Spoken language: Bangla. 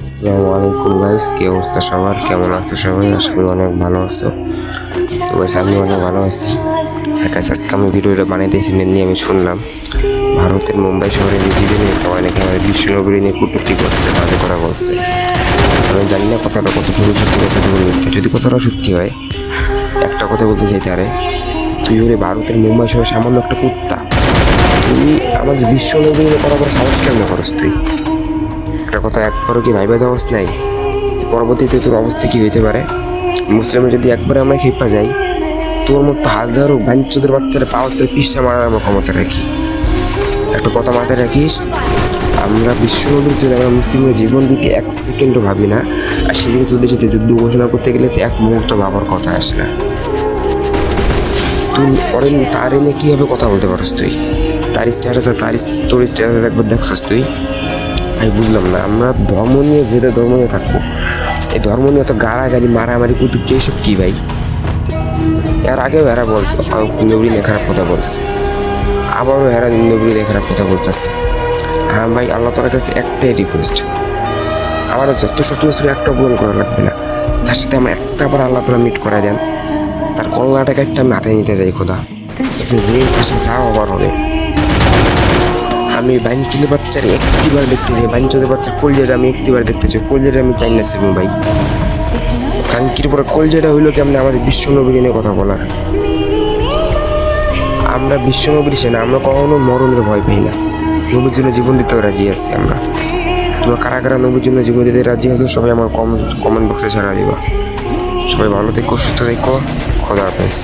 আসসালামু আলাইকুম গাইস, কি অবস্থা সবার? কেমন আছো সবাই? আশা করি অনেক ভালো আছো। তো গাইস, আমি অনেক ভালো আছি। গাইস, আজকে আমি ভিডিওটা বানাইতেছি মেনলি আমি শুনলাম ভারতের মুম্বাই শহরে বিজেপি নেতা অনেকে আমাদের বিশ্বনগরী নিয়ে কটূক্তি করছে, বাজে কথা বলছে। আমি জানি না কথাটা কতটুকু সত্যি, কতটুকু মিথ্যা। যদি কথাটা সত্যি হয়, একটা কথা বলতে চাই তারে, তুই ওরে ভারতের মুম্বাই শহরে সামান্য একটা কুত্তা, তুই আমাদের বিশ্বনগরী নিয়ে কথা বলার সাহস কেমন করস তুই? একটা কথা একবারও কি ভাইবা দেওয়াস নাই পরবর্তীতে তোর অবস্থা কি হইতে পারে? মুসলিমে যদি একবার আমরা খেপা যাই, তোর মতো হাজারো বাঞ্চদের বাচ্চারা পাওয়ার তোর পিসা মারার আমার ক্ষমতা রাখি। একটা কথা মাথায় রাখিস, আমরা বিশ্বনবীর জন্য আমরা মুসলিমের জীবন দিতে এক সেকেন্ডও ভাবি না। আর সেদিকে তোদের সাথে যুদ্ধ ঘোষণা করতে গেলে তো এক মুহূর্ত ভাবার কথা আসে না। তুই পরে তার এনে কীভাবে কথা বলতে পারস তুই? তার স্ট্যাটাস তোর স্ট্যাটাস একবার দেখছস তুই? আমি বুঝলাম না, আমরা ধর্ম নিয়ে যেটা ধর্ম নিয়ে থাকবো, এই ধর্ম নিয়ে তো গাড়াগাড়ি মারামারি কুতুবটি এইসব কী ভাই? এর আগেও এরা বলছে নবী নিয়ে খারাপ কথা বলছে, আবারও এরা নবী নিয়ে খারাপ কথা বলতেছে। হ্যাঁ ভাই, আল্লাহ তাআলার কাছে একটাই রিকোয়েস্ট, আমার যত স্বপ্ন ছিল একটা পূরণ করা লাগবে না, তার সাথে আমার একটা বার আল্লাহ তাআলা মিট করে দেন, তার কল্লাটাকে একটা আমি হাতে নিতে যাই খোদা, এতে যে পাশে যাও আবার হবে। আমি বাঞ্চুদের বাচ্চার একটিবার দেখতে চাই, বাঞ্চুদের বাচ্চার কলজেটা আমি একটিবার দেখতে চাই, কলজেটা আমি চাই না সেরকম ভাই। কানকির পরে কলজেটা হইলো কি আমরা আমাদের বিশ্বনবী নিয়ে কথা বলার। আমরা বিশ্বনবীর সেনা, আমরা কখনো মরণের ভয় পাই না, নবীর জন্য জীবন দিতেও রাজি আছি আমরা। তোমরা কারা কারা নবীর জন্য জীবন দিতে রাজি আছো সবাই আমার কমেন্ট বক্সে ছাড়া দিবা। সবাই ভালো থেকো, সুস্থ থেকো, খোদা হাফেজ।